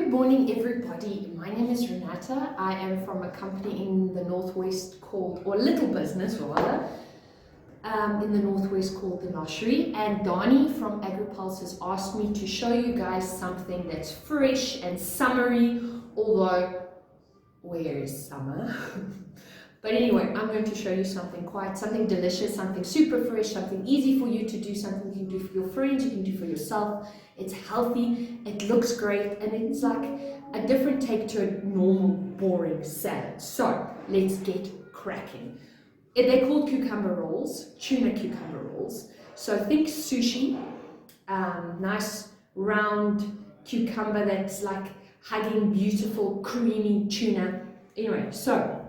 Good morning, everybody. My name is Renata. I am from a company in the Northwest called, or a little business rather, in the Northwest called The Noshery. And Donnie from AgriPulse has asked me to show you guys something that's fresh and summery, although where is summer? But anyway, I'm going to show you something delicious, something super fresh, something easy for you to do, something you can do for your friends, you can do for yourself. It's healthy, it looks great, and it's like a different take to a normal, boring salad. So let's get cracking. They're called cucumber rolls, tuna cucumber rolls. So think sushi, nice round cucumber that's like hugging beautiful, creamy tuna. Anyway, so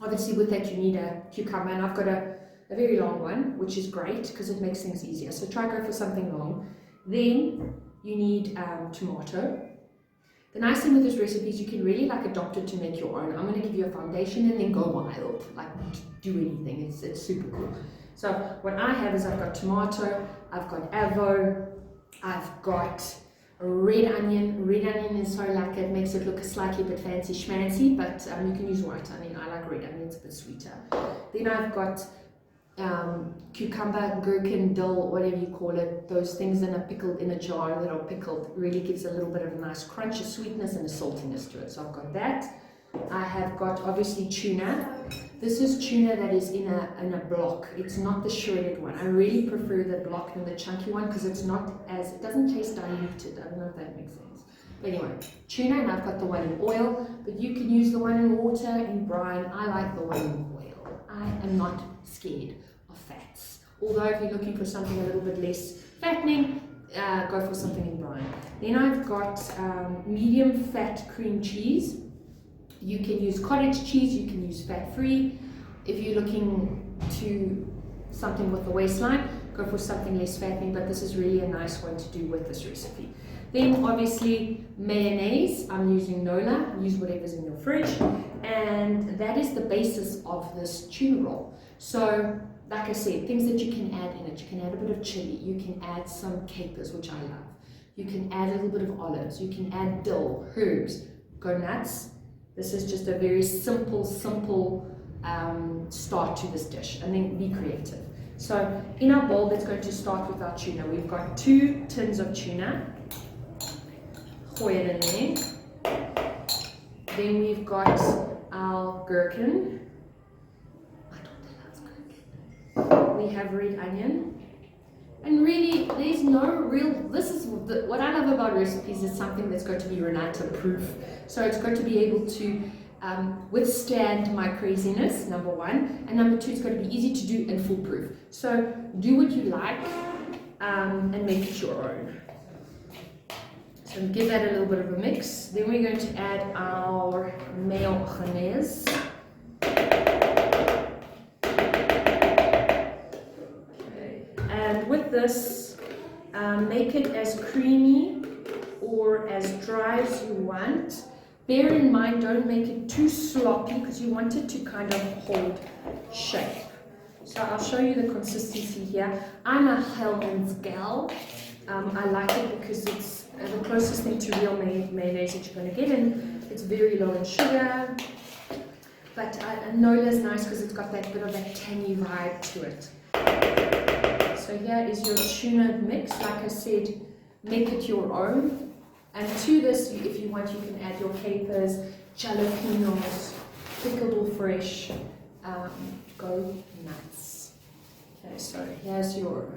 obviously with that you need a cucumber, and I've got a very long one, which is great because it makes things easier. So try go for something long. Then you need tomato. The nice thing with this recipe is you can really like adopt it to make your own. I'm going to give you a foundation and then go wild, like do anything. It's super cool. So what I have is I've got tomato, I've got avo, I've got red onion. Red onion is so like it makes it look slightly bit fancy schmancy, but you can use white onion. I like red onion, it's a bit sweeter. Then I've got cucumber, gherkin, dill, whatever you call it. Those things that are pickled in a jar that are pickled really gives a little bit of a nice crunch, a sweetness and a saltiness to it. So I've got that. I have got obviously tuna. This is tuna that is in a block. It's not the shredded one. I really prefer the block than the chunky one because it doesn't taste diluted. I don't know if that makes sense. But anyway, tuna, and I've got the one in oil, but you can use the one in water, in brine. I like the one in oil. I am not scared of fats. Although if you're looking for something a little bit less fattening, go for something in brine. Then I've got medium fat cream cheese. You can use cottage cheese, you can use fat-free. If you're looking to something with the waistline, go for something less fattening, but this is really a nice one to do with this recipe. Then obviously mayonnaise, I'm using Nola, use whatever's in your fridge, and that is the basis of this tuna roll. So like I said, things that you can add in it, you can add a bit of chili, you can add some capers, which I love, you can add a little bit of olives, you can add dill, herbs, go nuts. This is just a very simple start to this dish, and then be creative. So in our bowl that's going to start with our tuna, we've got 2 tins of tuna. Pour it in there. Then we've got our gherkin. My daughter loves gherkin. We have red onion. And really, there's no real, what I love about recipes is something that's going to be Renata proof. So it's going to be able to withstand my craziness, number one. And number two, it's going to be easy to do and foolproof. So do what you like and make it your own. So give that a little bit of a mix. Then we're going to add our mayonnaise. And with this, make it as creamy or as dry as you want. Bear in mind, don't make it too sloppy because you want it to kind of hold shape. So I'll show you the consistency here. I'm a Hellmann's gal. I like it because it's the closest thing to real mayonnaise that you're going to get, and it's very low in sugar. But Nola's nice because it's got that bit of that tangy vibe to it. So here is your tuna mix. Like I said, make it your own. And to this, if you want, you can add your capers, jalapenos, pickled or fresh. Go nuts. Okay, so here's your,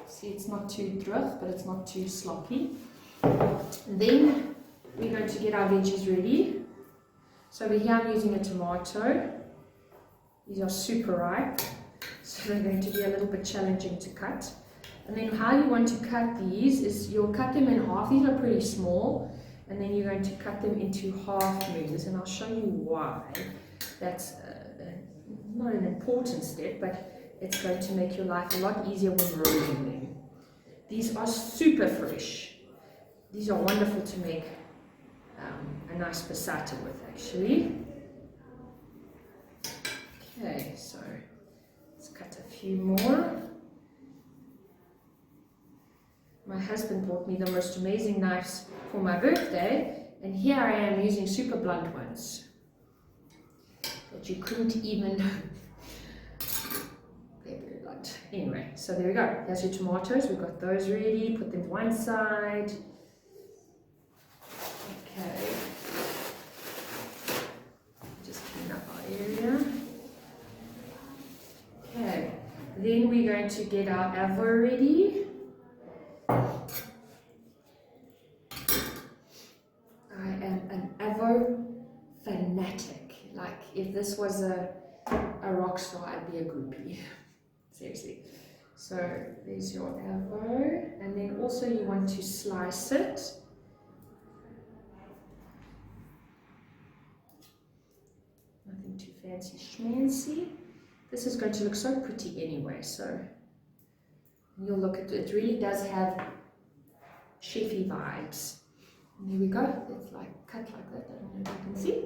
see it's not too droog, but it's not too sloppy. And then we're going to get our veggies ready. So over here I'm using a tomato. These are super ripe, so they're going to be a little bit challenging to cut. And then how you want to cut these is you'll cut them in half. These are pretty small, and then you're going to cut them into half moons, and I'll show you why. That's not an important step, but it's going to make your life a lot easier when rolling them. These are super fresh. These are wonderful to make a nice passata with, actually. Okay, so let's cut a few more. My husband bought me the most amazing knives for my birthday, And here I am using super blunt ones that you couldn't even, they're very blunt. Anyway, so there we go. There's your tomatoes. We've got those ready. Put them one side. Okay. Just clean up our area. Okay. Then we're going to get our avo ready. I am an avo fanatic. Like, if this was a rock star, I'd be a groupie. Seriously. So there's your avo, and then also you want to slice it. Nothing too fancy schmancy. This is going to look so pretty anyway, so you'll look at it. It really does have chefy vibes. And there we go. It's like cut like that. I don't know if you can see.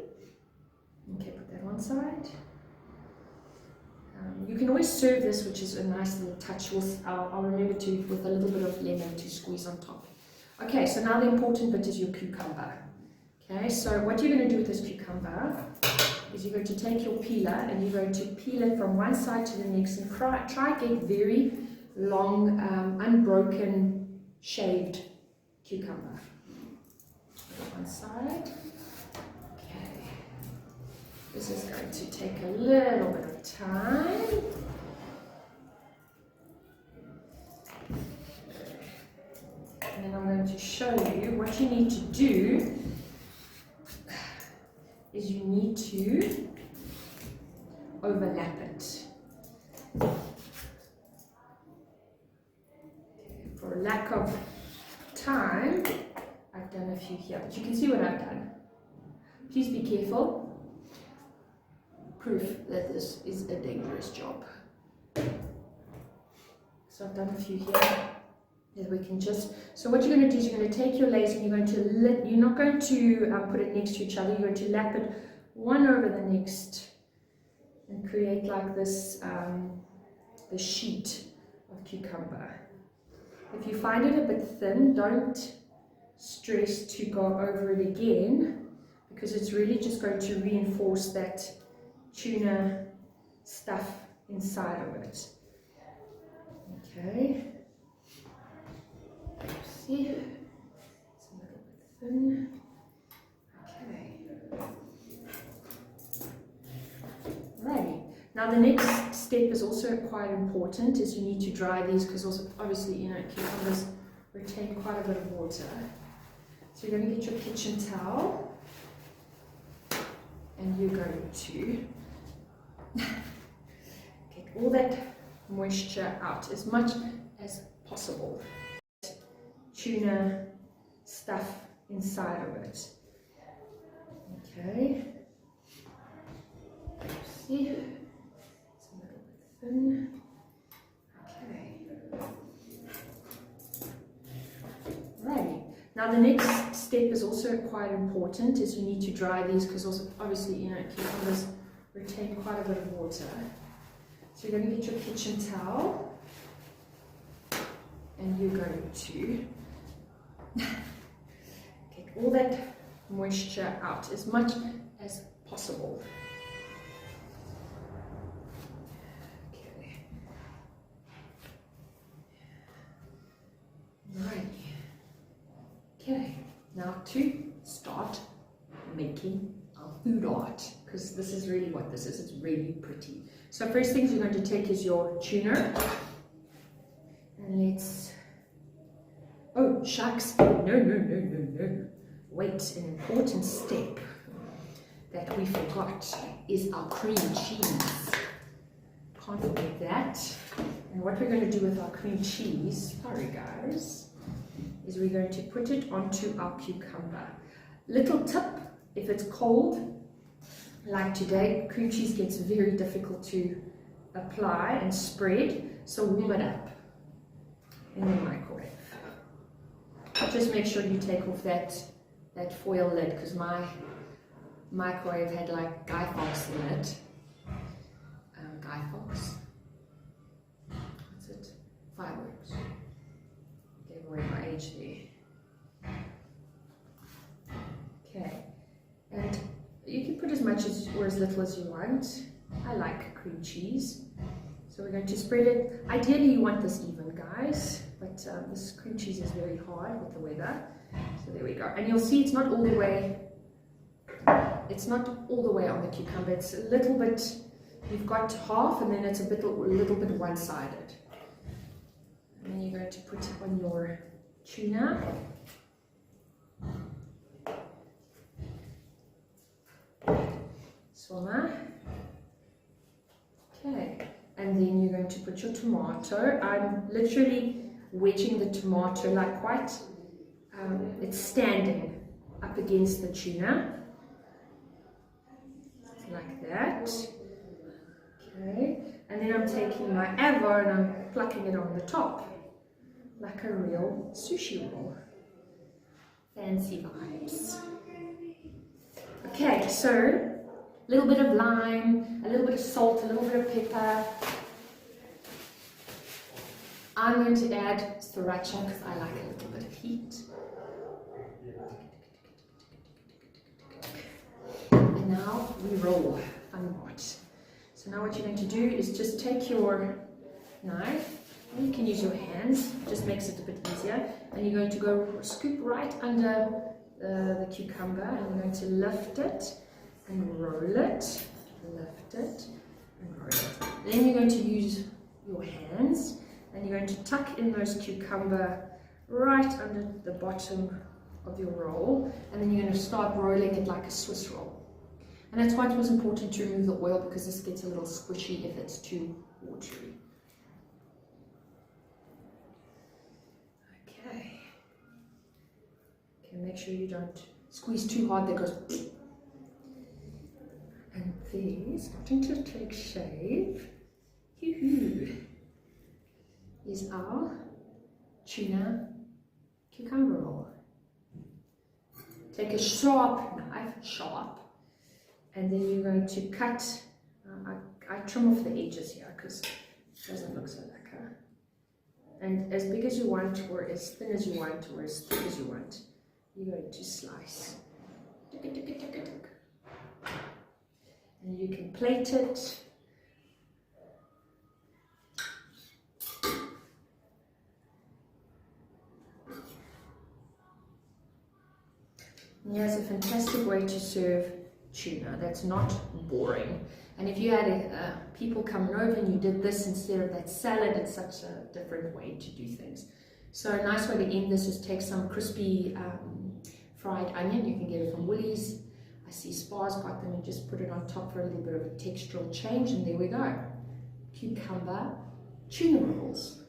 Okay, put that one side. You can always serve this, which is a nice little touch. I'll remember to, with a little bit of lemon to squeeze on top. Okay, so now the important bit is your cucumber. Okay, so what you're going to do with this cucumber is you're going to take your peeler and you're going to peel it from one side to the next and try get very long, unbroken, shaved cucumber. One side. Okay. This is going to take a little bit of time. And then I'm going to show you what you need to do is you need to overlap it. For lack of time, I've done a few here, but you can see what I've done. Please be careful. Proof that this is a dangerous job. So I've done a few here that we can just, so what you're going to do is you're going to take your lace and you're going to, you're not going to put it next to each other, you're going to lap it one over the next and create like this, the sheet of cucumber. If you find it a bit thin, don't stress to go over it again, because it's really just going to reinforce that tuna stuff inside of it. Okay. See, it's a little bit thin. Okay. Righty. Now the next step is also quite important, is you need to dry these, because also obviously, you know, cucumbers retain quite a bit of water. So you're going to get your kitchen towel and you're going to get all that moisture out as much as possible. Tuna stuff inside of it. Okay. See, it's a little bit thin. Okay. Righty. Now the next step is also quite important, is you need to dry these, because also obviously, you know, cucumbers retain quite a bit of water. So you're going to get your kitchen towel and you're going to get all that moisture out as much as possible. Okay. Right. Okay. Now to start making our food art, because this is really what this is. It's really pretty. So first things you're going to take is your tuna, and let's, oh shucks, no. Wait, an important step that we forgot is our cream cheese. Can't forget that. And what we're going to do with our cream cheese, sorry guys, is we're going to put it onto our cucumber. Little tip, if it's cold, like today, cream cheese gets very difficult to apply and spread, so warm it up in the microwave. Just make sure you take off that foil lid, because my microwave had like Guy Fawkes in it. Guy Fawkes. What's it? Fireworks. Gave away my age there. much as or as little as you want. I like cream cheese. So we're going to spread it. Ideally you want this even, guys, but this cream cheese is very hard with the weather. So there we go. And you'll see it's not all the way on the cucumber. It's a little bit, you've got half and then it's a little bit one-sided. And then you're going to put on your tuna. Swimmer. Okay. And then you're going to put your tomato. I'm literally wedging the tomato like quite, it's standing up against the tuna. Like that. Okay. And then I'm taking my avo and I'm plucking it on the top. Like a real sushi roll. Fancy vibes. Okay, so a little bit of lime, a little bit of salt, a little bit of pepper. I'm going to add sriracha because I like a little bit of heat. And now we roll. Fun part. So now what you're going to do is just take your knife, and you can use your hands, it just makes it a bit easier, and you're going to go scoop right under the cucumber, and you're going to lift it and roll it, lift it and roll it. Then you're going to use your hands and you're going to tuck in those cucumber right under the bottom of your roll, and then you're going to start rolling it like a Swiss roll. And that's why it was important to remove the oil, because this gets a little squishy if it's too watery. Okay, make sure you don't squeeze too hard, that goes. And these starting to take shape. Is our tuna cucumber roll. Take a sharp knife, and then you're going to cut. I trim off the edges here because it doesn't look so lekker. And as big as you want, or as thin as you want, or as thick as you want, you're going to slice. And you can plate it. And here's a fantastic way to serve tuna that's not boring. And if you had people coming over and you did this instead of that salad, it's such a different way to do things. So a nice way to end this is take some crispy fried onion. You can get it from Woolies. I see Spar's got them, and just put it on top for a little bit of a textural change, and there we go. Cucumber tuna rolls.